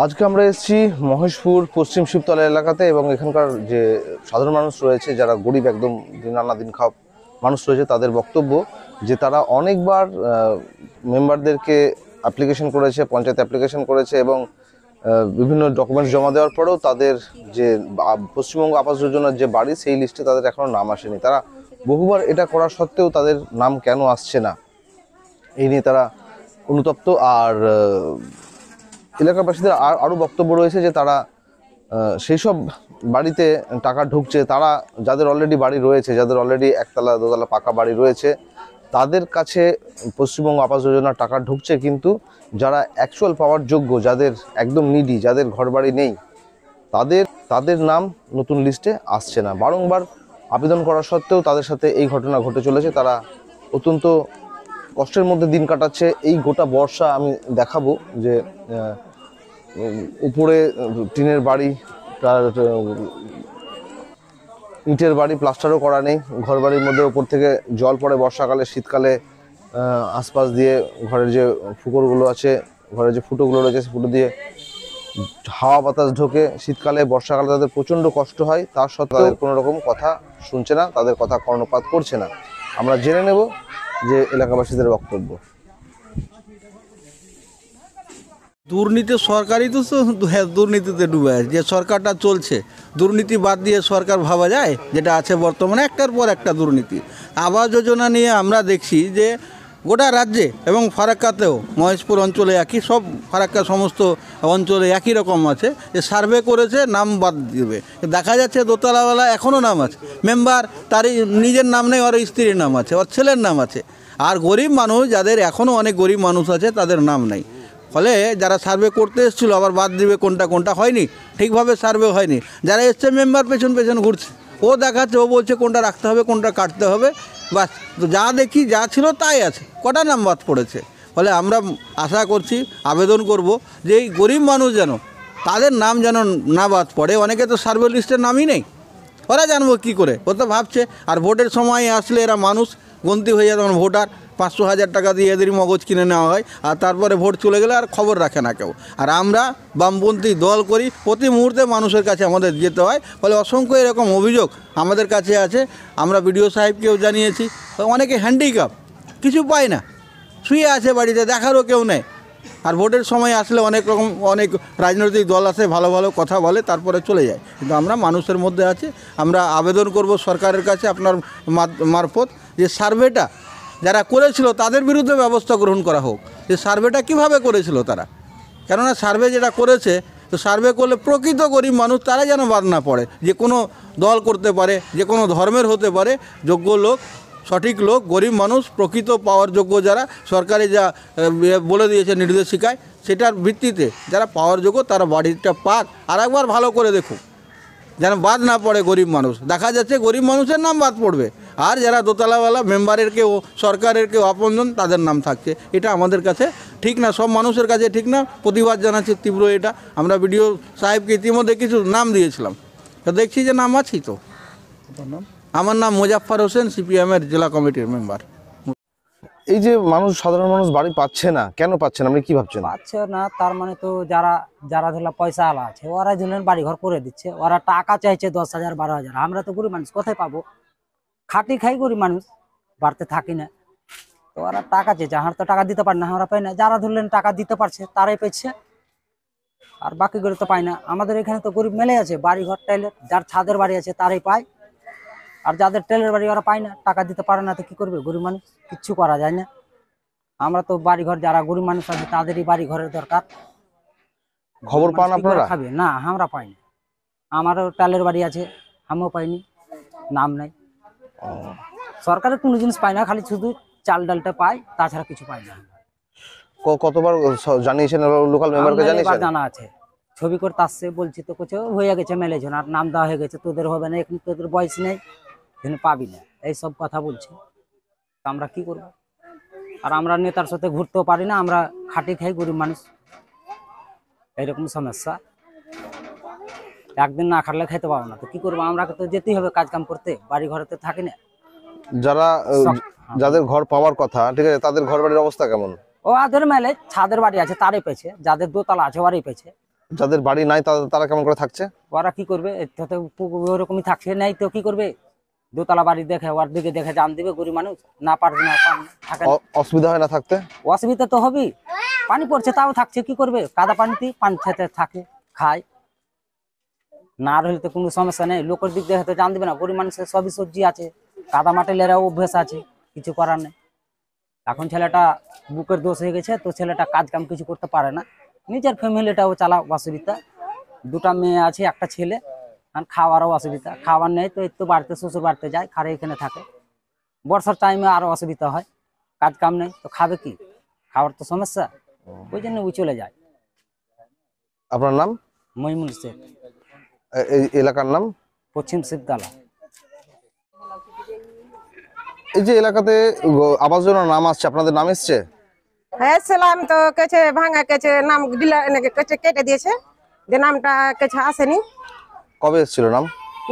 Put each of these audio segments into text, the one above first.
আজকে আমরা এসেছি মহেশপুর পশ্চিম শিবতলা এলাকাতে এবং এখানকার যে সাধারণ মানুষ রয়েছে, যারা গরিব একদম দিন আনা দিন খাওয়া মানুষ রয়েছে, তাদের বক্তব্য যে তারা অনেকবার মেম্বারদেরকে অ্যাপ্লিকেশন করেছে, পঞ্চায়েত অ্যাপ্লিকেশন করেছে এবং বিভিন্ন ডকুমেন্টস জমা দেওয়ার পরেও তাদের যে পশ্চিমবঙ্গ আবাস যোজনার যে বাড়ি, সেই লিস্টে তাদের এখনও নাম আসেনি। তারা বহুবার এটা করা সত্ত্বেও তাদের নাম কেন আসছে না, এই নিয়ে তারা অনুতপ্ত। আর এলাকাবাসীদের আরও বক্তব্য রয়েছে যে তারা সেই সব বাড়িতে টাকা ঢুকছে, তারা যাদের অলরেডি বাড়ি রয়েছে, যাদের অলরেডি একতলা দোতলা পাকা বাড়ি রয়েছে, তাদের কাছে পশ্চিমবঙ্গ আবাস যোজনার টাকা ঢুকছে, কিন্তু যারা অ্যাকচুয়াল পাওয়ার যোগ্য, যাদের একদম নিডি, যাদের ঘরবাড়ি নেই, তাদের নাম নতুন লিস্টে আসছে না। বারংবার আবেদন করা সত্ত্বেও তাদের সাথে এই ঘটনা ঘটে চলেছে। তারা অত্যন্ত কষ্টের মধ্যে দিন কাটাচ্ছে। এই গোটা বর্ষা আমি দেখাবো যে উপরে টিনের বাড়ি, তার ইটের বাড়ি, প্লাস্টারও করা নেই। ঘর বাড়ির মধ্যে ওপর থেকে জল পড়ে বর্ষাকালে, শীতকালে আশপাশ দিয়ে ঘরের যে ফুকরগুলো আছে, ঘরের যে ফুটোগুলো রয়েছে, সে ফুটো দিয়ে হাওয়া বাতাস ঢোকে। শীতকালে, বর্ষাকালে তাদের প্রচণ্ড কষ্ট হয়। তার সত্ত্বেও তাদের কোনো রকম কথা শুনছে না, তাদের কথা কর্ণপাত করছে না। আমরা জেনে নেব যে এলাকাবাসীদের বক্তব্য। দুর্নীতি সরকারই তো দুর্নীতিতে ডুবে আছে। যে সরকারটা চলছে, দুর্নীতি বাদ দিয়ে সরকার ভাবা যায়? যেটা আছে বর্তমানে একটার পর একটা দুর্নীতি। আবাস যোজনা নিয়ে আমরা দেখছি যে গোটা রাজ্যে এবং ফারাক্কাতেও, মহেশপুর অঞ্চলে একই, সব ফারাক্কা সমস্ত অঞ্চলে একই রকম আছে যে সার্ভে করেছে, নাম বাদ দিবে। দেখা যাচ্ছে দোতলাওয়ালা এখনও নাম আছে, মেম্বার তার নিজের নাম নেই, ওর স্ত্রীর নাম আছে, ওর ছেলের নাম আছে। আর গরিব মানুষ, যাদের এখনও অনেক গরিব মানুষ আছে, তাদের নাম নেই। ফলে যারা সার্ভে করতে এসেছিলো আবার বাদ দিবে, কোনটা হয়নি, ঠিকভাবে সার্ভে হয়নি। যারা এসছে মেম্বার পেছন ঘুরছে, ও দেখাচ্ছে, ও বলছে কোনটা রাখতে হবে, কোনটা কাটতে হবে, বাস। তো যা দেখি যা ছিল তাই আছে, কটা নাম বাদ পড়েছে। ফলে আমরা আশা করছি, আবেদন করব যে এই গরিব মানুষ যেন, তাদের নাম যেন না বাদ পড়ে। অনেকে তো সার্ভে লিস্টের নামই নেই, ওরা জানবো কী করে? ও তো ভাবছে। আর ভোটের সময় আসলে এরা মানুষ গন্তি হয়ে যায়, তখন ভোটার 500,000 টাকা দিয়ে এদেরই মগজ কিনে নেওয়া হয়, আর তারপরে ভোট চলে গেলে আর খবর রাখে না কেউ। আর আমরা বামপন্থী দল করি, প্রতি মুহূর্তে মানুষের কাছে আমাদের যেতে হয়। ফলে অসংখ্য এরকম অভিযোগ আমাদের কাছে আছে। আমরা বিডিও সাহেবকেও জানিয়েছি। অনেকে হ্যান্ডিক্যাপ, কিছু পায় না, শুয়ে আছে বাড়িতে, দেখারও কেউ নেই। আর ভোটের সময় আসলে অনেক রাজনৈতিক দল আসে, ভালো ভালো কথা বলে, তারপরে চলে যায়। কিন্তু আমরা মানুষের মধ্যে আছি। আমরা আবেদন করব সরকারের কাছে আপনার মারফত, যে সার্ভেটা যারা করেছিল তাদের বিরুদ্ধে ব্যবস্থা গ্রহণ করা হোক। যে সার্ভেটা কিভাবে করেছিল তারা, কেননা সার্ভে যেটা করেছে, তো সার্ভে করলে প্রকৃত গরিব মানুষ তারা যেন বাদ না পড়ে। যে কোনো দল করতে পারে, যে কোনো ধর্মের হতে পারে, যোগ্য লোক, সঠিক লোক, গরিব মানুষ, প্রকৃত পাওয়ার যোগ্য যারা, সরকারি যা বলে দিয়েছে নির্দেশিকায়, সেটার ভিত্তিতে যারা পাওয়ার যোগ্য তারা বাড়িটা পাক। আর একবার ভালো করে দেখুন যেন বাদ না পড়ে গরিব মানুষ। দেখা যাচ্ছে গরিব মানুষের নাম বাদ পড়বে, আর যারা দোতলাওয়ালা, মেম্বারের কেউ, সরকারের কেউ আপনজন, তাদের নাম থাকছে। এটা আমাদের কাছে ঠিক না, সব মানুষের কাছে ঠিক না। প্রতিবাদ জানাচ্ছি তীব্র এটা। আমরা বিডিও সাহেবকে ইতিমধ্যে কিছু নাম দিয়েছিলাম, তো দেখছি যে নাম আছি। তো আমার নাম মোজাফফর হোসেন, সিপিএমের জেলা কমিটির মেম্বার। এই যে সাধারণ মানুষ বাড়ি পাচ্ছে না, কেন পাচ্ছে না, আপনি কি ভাবছেন? পাচ্ছে না তার মানে তো যারা ধরলাম পয়সা আলা আছে, ওরা ধরলেন বাড়ি ঘর করে দিচ্ছে, ওরা টাকা চাইছে 10,000 12,000। আমরা তো গরিব মানুষ, কোথায় পাবো? খাটি খাই গরিব মানুষ, বাড়তে থাকি না। তো ওরা টাকা চেয়েছে, আমরা তো টাকা দিতে পারি না, আমরা পাই না। যারা ধরলেন টাকা দিতে পারছে তারাই পেয়েছে, আর বাকি গরিব তো পাই না। আমাদের এখানে তো গরিব মেলে আছে, বাড়ি ঘর টাইলের, যার ছাদের বাড়ি আছে তারাই পায়, আর যাদের টেলের বাড়ি ওরা পায় না, টাকা দিতে পারে না। তো কি করবে গরিব মানুষ? কিচ্ছু করা যায় না। আমরা তো বাড়ি ঘর, যারা গরিব মানুষ আছে তাদেরই বাড়ি ঘরের দরকার। খবর পান আপনারা? খাবে না, আমরা পাই না। আমারও টালের বাড়ি আছে, আমিও পাইনি, নাম নাই। সরকারের কোনো জিনিস পাই না, খালি শুধু চাল ডালটা পাই, তাছাড়া কিছু পাই না। কতবার জানিয়েছেন লোকাল মেম্বারকে? জানিয়েছেন? জানা আছে, ছবি করতে আসছে, বলছি তো কোথাও হয়ে গেছে মেলেজন, আর নাম দেওয়া হয়ে গেছে, তোদের হবে না, এখন তোদের বয়স নেই, পাবি না, এইসব কথা বলছে। আমরা কি করব? আর আমরা নেতার সাথে ঘুরতেও পারি না, আমরা খাটি খাই গরিব মানুষ, এইরকম সমস্যা। একদিন না খাটলে খেতে পাবো না, তো কি করবো? আমরা তো যেতেই হবে কাজ কাম করতে, বাড়ি ঘরেতে থাকি না। যাদের ঘর পাওয়ার কথা, ঠিক আছে, তাদের ঘর বাড়ির অবস্থা কেমন? ও আদের মেলে ছাদের বাড়ি আছে তারই পেয়েছে, যাদের দোতলা আছে ওরাই পেয়েছে। যাদের বাড়ি নাই তারা কেমন করে থাকছে? ওরা কি করবে? ওরকমই থাকছে, নাই তো কি করবে? দোতলা বাড়ি দেখে ওর দিকে দেখে জান দিবে গরিব মানুষ, না পারবে না থাকে না। অসুবিধা হয় না থাকতে? অসুবিধা তো হবেই, পানি পড়ছে তাও থাকছে, কি করবে? কাদা পানিতে পানি খেতে থাকে, খায় না, আর হলে তো কোনো সমস্যা নেই। লোকের দিক দেখে তো জান দিবে না, গরিব মানুষের সবই সবজি আছে, কাদা মাটিলেরা অভ্যেস আছে, কিছু করার নেই। এখন ছেলেটা বুকের দোষ হয়ে গেছে, তো ছেলেটা কাজ কাম কিছু করতে পারে না, নিজের ফ্যামিলিটাও চালা অসুবিধা। দুটা মেয়ে আছে, একটা ছেলে, আর খাওয়ারও অসুবিধা, খাওয়ার নেই তো একটু বাড়িতে শ্বশুর বাড়িতে যায়, খারে এখানে থাকে। বর্ষার টাইমে আরো অসুবিধা হয়, কাজ কাম নেই তো খাবে কি, খাওয়ার তো সমস্যা, ওই জন্য ওই চলে যায়। আপনার নাম? মইমুল শেখ, এই এলাকার নাম? পশ্চিম শিবতলা। এই যে এলাকাতে আবাস যোজনার নাম আসছে, আপনাদের নাম এসছে? হ্যাঁ ছিলাম তো, কেছে ভাঙা, কেছে নাম কেছে কেটে দিয়েছে, যে নামটা কেছে আসেনি। কবে এসেছিল নাম?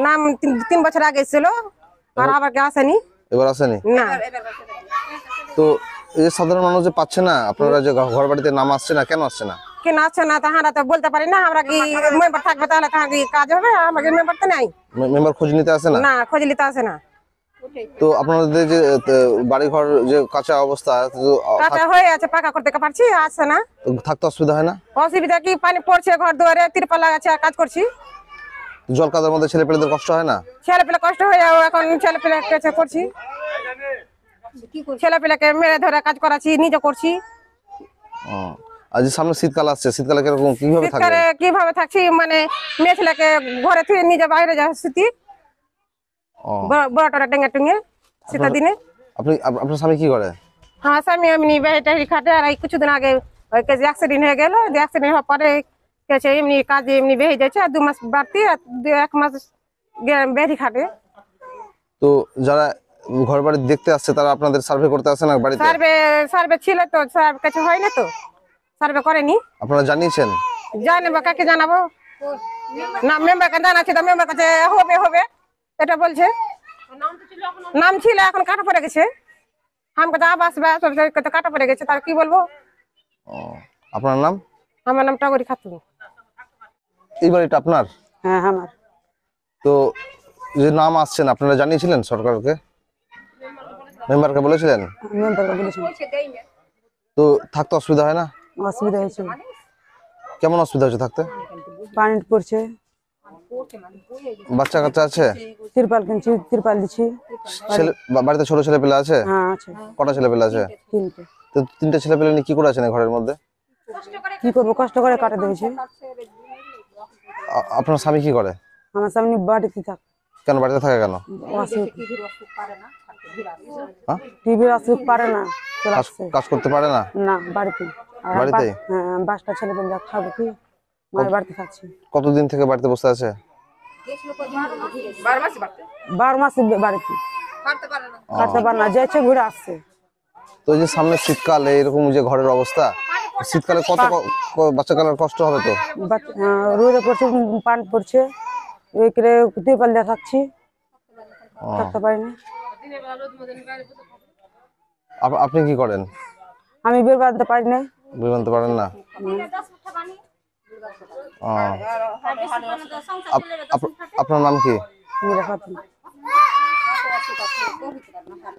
নাম 3 বছর আগে ছিল, আর আবার কে আসেনি এবার আসেনি? না। তো এই যে সাধারণ মানুষ যে পাচ্ছে না, আপনারা যে ঘর বাড়িতে নাম আসছে না, কেন আসছে না? কেন আসছে না তাহারা তো বলতে পারি না, আমরা কি মেম্বার থাকবে তাহলে তাহার কি কাজ হবে? আমাদের মেম্বার তো নাই, মেম্বার খোঁজ নিতে আসে না? না খোঁজ নিতে আসে না। তো আপনাদের যে বাড়ি ঘর যে কাঁচা অবস্থা, তো কাঁচা হয়ে আছে, পাকা করতে পারছি, আসছে না। থাকতে অসুবিধা হয় না? অসুবিধা কি, পানি পড়ছে ঘর দুয়ারে, তিরপাল লাগাচ্ছে আর কাজ করছি। জল কাদার মধ্যে ছেলে পেলেদের কষ্ট হয় না? ছেলে পেলে কষ্ট হয়ে যাও, এখন ছেলে পেলে কাছে করছি, ছেলে পেলেকে মেরে ধরে কাজ করাচ্ছি, নিজে করছি। আর যে সামনে শীতকাল আসছে, শীতকালে কিরকম কিভাবে থাকবে? শীতকালে কিভাবে থাকছি, মানে মেয়ে ছেলেকে ঘরে থেকে নিজে বাইরে যা স্মৃতি, বড়টা টেঙ্গে টেঙ্গে শীতের দিনে। আপনার স্বামী কি করে? হ্যাঁ স্বামী এমনি বেহেটারি খাটে, আর এই কিছুদিন আগে ওই কেজি অ্যাক্সিডেন্ট হয়ে গেল, অ্যাক্সিডেন্ট হওয়ার পরে কেছে এমনি কাজে এমনি বেহে যাচ্ছে, আর 2 মাস বাড়তি, আর 1 মাস বেহেরি খাটে। তো যারা ঘর বাড়ি দেখতে আসছে তারা আপনাদের সার্ভে করতে আসে না বাড়িতে? সার্ভে ছিল তো, সার্ভে কাছে হয় না তো, সার্ভে করেনি। আপনারা জানিয়েছেন? জানাবো, কাকে জানাবো? না মেম্বারকে জানাচ্ছি, তো মেম্বার কাছে হবে হবে এটা বলছে। নাম ছিল, এখন কাটা পড়ে গেছে, আমাকে তো আবাস কাটা পড়ে গেছে, তার কি বলবো? আপনার নাম? আমার নাম টাগরি খাতুন। এই বাড়িটা আপনার? হ্যাঁ আমার। তো যে নাম আসছেন আপনারা জানিয়েছিলেন সরকারকে? মেম্বারকে বলেছিলেন? মেম্বারকে বলেছি। তো থাকতে অসুবিধা হয় না? অসুবিধা হয়েছে, কেমন অসুবিধা হচ্ছে থাকতে? পানি পড়ছে, বাচ্চা কাচ্চা আছে? তিরপাল কিনছি, তিরপাল দিচ্ছি। বাড়িতে ছোট ছেলে পেলে আছে? হ্যাঁ আছে, কটা ছেলে পেলে আছে? 3টে। তো 3টে ছেলে পেলে নিয়ে কি করে আছেন এই ঘরের মধ্যে? কি করবো, কষ্ট করে কাটা দিয়েছে। আপনার স্বামী কি করে? আমার সামনে বাড়িতে থাক। কেন বাড়িতে থাকে কেন? হ্যাঁ? টিভির অসুখ পারে না, চলে আসছে। কাজ করতে পারে না? না বাড়িতে। বাড়িতে? হ্যাঁ, 5টা ছেলে পেলে খাবো কি, মায়ের বাড়িতে থাকছি। কতদিন থেকে বাড়িতে বসে আছে? 12 মাস বাড়িতে থাকতে পারে না, যাচ্ছে ঘুরে আসছে। তো এই যে সামনে শীতকাল, এরকম যে ঘরের অবস্থা, শীতকালে কত বাচ্চাকালের কষ্ট হবে তো? রোদে পড়ছে, পানি পড়ছে, ওই করে তিরপাল দিয়ে থাকছি, থাকতে পারি না। আপনি কি করেন? আমি বের বাঁধতে পারি না। বের বাঁধতে পারেন না? আপনার নাম কি? মেরে খাতুন।